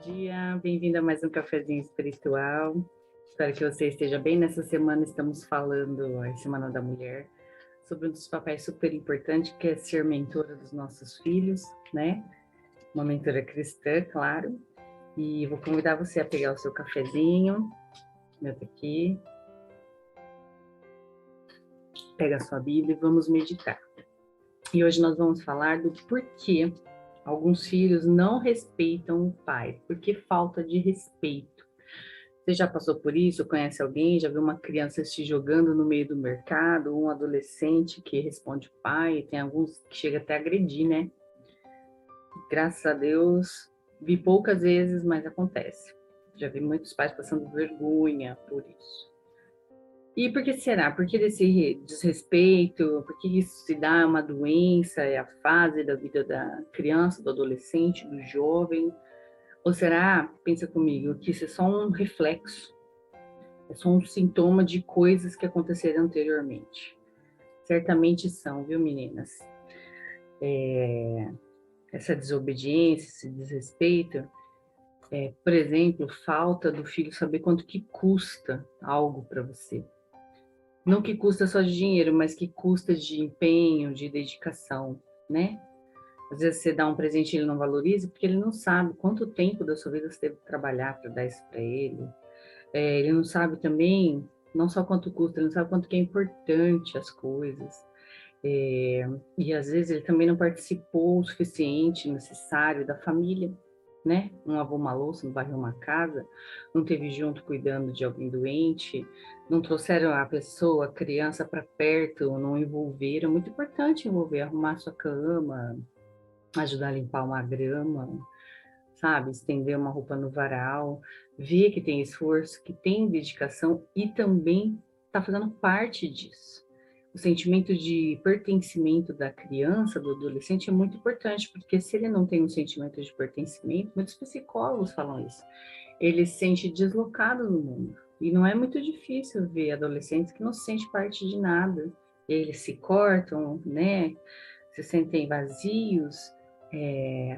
dia, bem-vindo a mais um cafezinho espiritual. Espero que você esteja bem. Nessa semana estamos falando, a Semana da Mulher, sobre um dos papéis super importantes, que é ser mentora dos nossos filhos, né? Uma mentora cristã, claro. E vou convidar você a pegar o seu cafezinho, meu tá aqui, pega a sua Bíblia e vamos meditar. E hoje nós vamos falar do porquê alguns filhos não respeitam o pai, porque falta de respeito. Você já passou por isso? Conhece alguém? Já viu uma criança se jogando no meio do mercado? Um adolescente que responde o pai? Tem alguns que chega até a agredir, né? Graças a Deus, vi poucas vezes, mas acontece. Já vi muitos pais passando vergonha por isso. E por que será? Por que desse desrespeito? Por que isso se dá uma doença? É a fase da vida da criança, do adolescente, do jovem? Ou será, pensa comigo, que isso é só um reflexo? É só um sintoma de coisas que aconteceram anteriormente? Certamente são, viu, meninas? Essa desobediência, esse desrespeito, por exemplo, falta do filho saber quanto que custa algo para você. Não que custa só de dinheiro, mas que custa de empenho, de dedicação, né? Às vezes você dá um presente e ele não valoriza, porque ele não sabe quanto tempo da sua vida você teve que trabalhar para dar isso para ele. Ele não sabe também, não só quanto custa, ele não sabe quanto que é importante as coisas. E às vezes ele também não participou o suficiente, necessário da família, né? Não lavou uma louça, não varreu uma casa, não teve junto cuidando de alguém doente, não trouxeram a pessoa, a criança para perto, não envolveram. É muito importante envolver, arrumar sua cama, ajudar a limpar uma grama, sabe? Estender uma roupa no varal, ver que tem esforço, que tem dedicação e também está fazendo parte disso. O sentimento de pertencimento da criança, do adolescente, é muito importante, porque se ele não tem um sentimento de pertencimento, muitos psicólogos falam isso, ele se sente deslocado no mundo. E não é muito difícil ver adolescentes que não se sentem parte de nada. Eles se cortam, né? Se sentem vazios,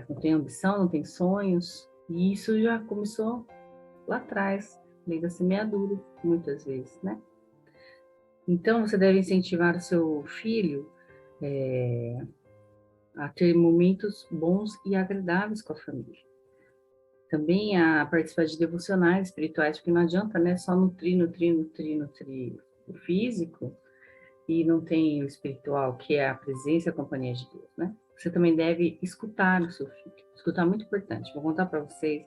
não tem ambição, não tem sonhos. E isso já começou lá atrás, desde a semeadura, muitas vezes, né? Então, você deve incentivar o seu filho a ter momentos bons e agradáveis com a família. Também a participar de devocionais espirituais, porque não adianta, né, só nutrir o físico e não tem o espiritual, que é a presença e a companhia de Deus, né? Você também deve escutar o seu filho. Escutar é muito importante. Vou contar para vocês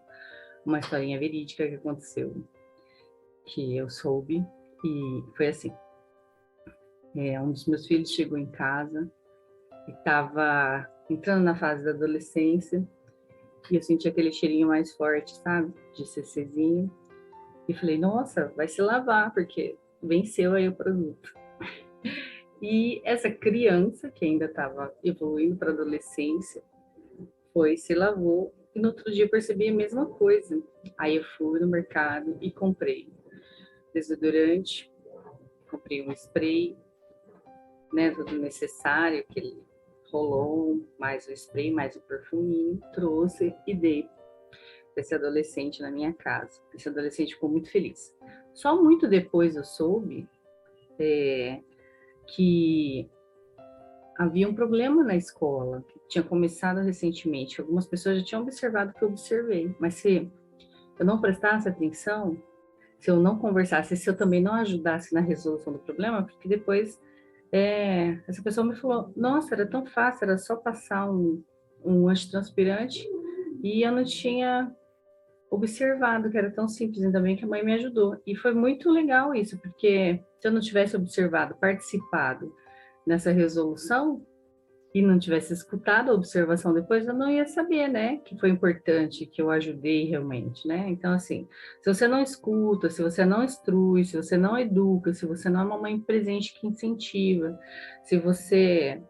uma historinha verídica que aconteceu, que eu soube, e foi assim. Um dos meus filhos chegou em casa e estava entrando na fase da adolescência e eu senti aquele cheirinho mais forte, sabe? De CCzinho. E falei, nossa, vai se lavar, porque venceu aí o produto. E essa criança, que ainda estava evoluindo para a adolescência, foi, se lavou, e no outro dia eu percebi a mesma coisa. Aí eu fui no mercado e comprei desodorante, comprei um spray, né, tudo necessário, aquele rolou, mais o spray, mais o perfuminho, trouxe e dei para esse adolescente na minha casa. Esse adolescente ficou muito feliz. Só muito depois eu soube que havia um problema na escola, que tinha começado recentemente. Algumas pessoas já tinham observado o que eu observei, mas se eu não prestasse atenção, se eu não conversasse, se eu também não ajudasse na resolução do problema, porque depois essa pessoa me falou, nossa, era tão fácil, era só passar um antitranspirante e eu não tinha observado que era tão simples, ainda bem que a mãe me ajudou. E foi muito legal isso, porque se eu não tivesse observado, participado nessa resolução, e não tivesse escutado a observação depois, eu não ia saber, né, que foi importante, que eu ajudei realmente, né? Então, assim, se você não escuta, se você não instrui, se você não educa, se você não é uma mãe presente que incentiva, se você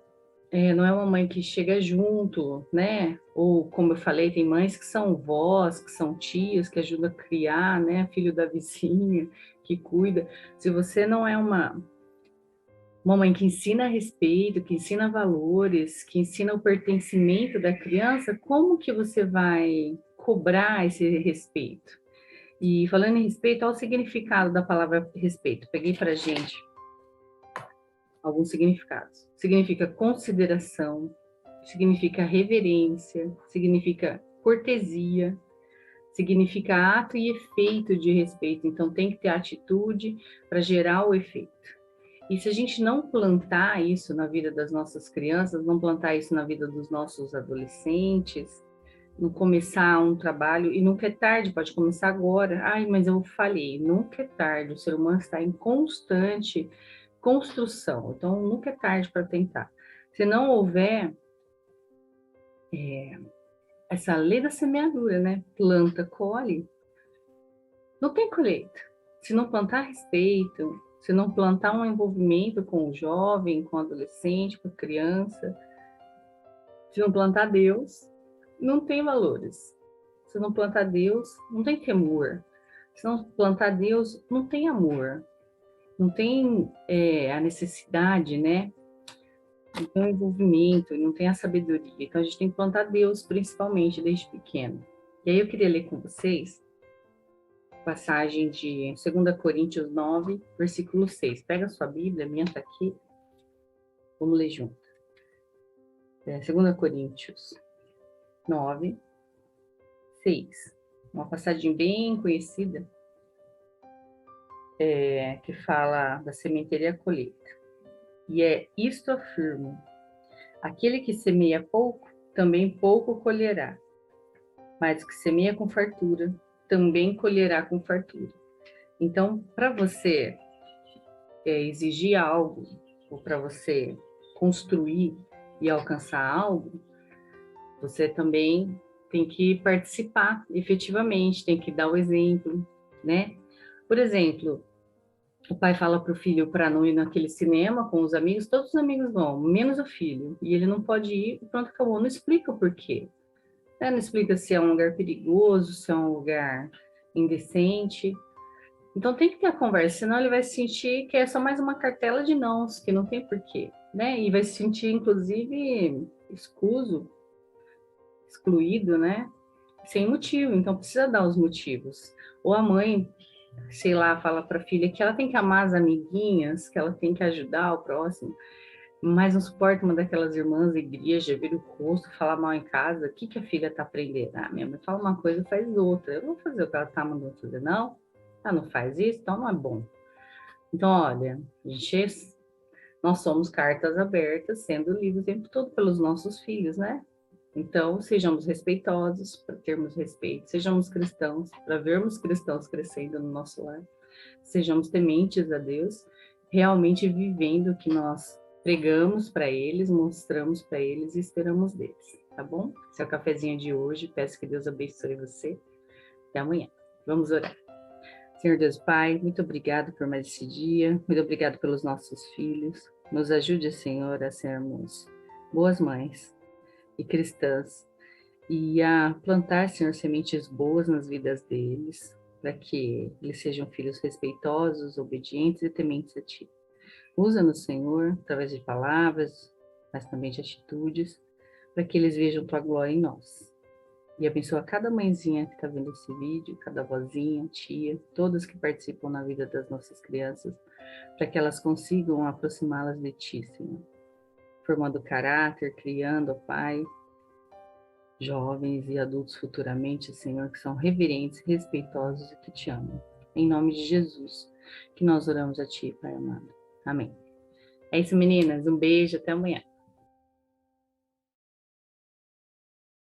não é uma mãe que chega junto, né? Ou, como eu falei, tem mães que são vós, que são tias, que ajudam a criar, né? Filho da vizinha, que cuida. Se você não é uma mãe que ensina respeito, que ensina valores, que ensina o pertencimento da criança, como que você vai cobrar esse respeito. E falando em respeito, olha o significado da palavra respeito. Peguei para gente alguns significados. Significa consideração, significa reverência, significa cortesia, significa ato e efeito de respeito. Então tem que ter atitude para gerar o efeito. E se a gente não plantar isso na vida das nossas crianças, não plantar isso na vida dos nossos adolescentes, não começar um trabalho, e nunca é tarde, pode começar agora. Ai, mas eu falei, nunca é tarde, o ser humano está em constante construção, então nunca é tarde para tentar. Se não houver essa lei da semeadura, né? Planta, colhe, não tem colheita. Se não plantar respeito, se não plantar um envolvimento com o jovem, com o adolescente, com a criança, se não plantar Deus, não tem valores. Se não plantar Deus, não tem temor. Se não plantar Deus, não tem amor. Não tem a necessidade, né? Não tem o envolvimento, não tem a sabedoria. Então, a gente tem que plantar Deus, principalmente, desde pequeno. E aí eu queria ler com vocês passagem de 2 Coríntios 9, versículo 6. Pega a sua Bíblia, a minha está aqui. Vamos ler junto. 2 Coríntios 9, 6. Uma passagem bem conhecida, que fala da sementeira e a colheita. E isto afirmo: aquele que semeia pouco, também pouco colherá. Mas o que semeia com fartura, também colherá com fartura. Então, para você exigir algo, ou para você construir e alcançar algo, você também tem que participar efetivamente, tem que dar o exemplo, né? Por exemplo, o pai fala para o filho para não ir naquele cinema com os amigos, todos os amigos vão, menos o filho, e ele não pode ir, pronto, acabou. Não explica o porquê. Não explica se é um lugar perigoso, se é um lugar indecente. Então tem que ter a conversa, senão ele vai se sentir que é só mais uma cartela de nãos, que não tem porquê, né? E vai se sentir, inclusive, excluído, né? Sem motivo, então precisa dar os motivos. Ou a mãe, sei lá, fala para a filha que ela tem que amar as amiguinhas, que ela tem que ajudar o próximo, mas não suporta uma daquelas irmãs da igreja, vira o rosto, falar mal em casa. O que a filha está aprendendo? Ah, minha mãe fala uma coisa, faz outra. Eu não vou fazer o que ela está mandando fazer, não. Ela não faz isso, então não é bom. Então, olha, nós somos cartas abertas, sendo lidas o tempo todo pelos nossos filhos, né? Então, sejamos respeitosos, para termos respeito, sejamos cristãos, para vermos cristãos crescendo no nosso lar, sejamos tementes a Deus, realmente vivendo o que nós pregamos para eles, mostramos para eles e esperamos deles, tá bom? Esse é o cafezinho de hoje, peço que Deus abençoe você. Até amanhã. Vamos orar. Senhor Deus Pai, muito obrigado por mais esse dia, muito obrigado pelos nossos filhos. Nos ajude, Senhor, a sermos boas mães e cristãs e a plantar, Senhor, sementes boas nas vidas deles, para que eles sejam filhos respeitosos, obedientes e tementes a Ti. Usa-nos, Senhor, através de palavras, mas também de atitudes, para que eles vejam Tua glória em nós. E abençoa cada mãezinha que está vendo esse vídeo, cada vozinha, tia, todas que participam na vida das nossas crianças, para que elas consigam aproximá-las de Ti, Senhor. Formando caráter, criando, ó Pai, jovens e adultos futuramente, Senhor, que são reverentes, respeitosos e que Te amam. Em nome de Jesus, que nós oramos a Ti, Pai amado. Amém. É isso, meninas. Um beijo, até amanhã.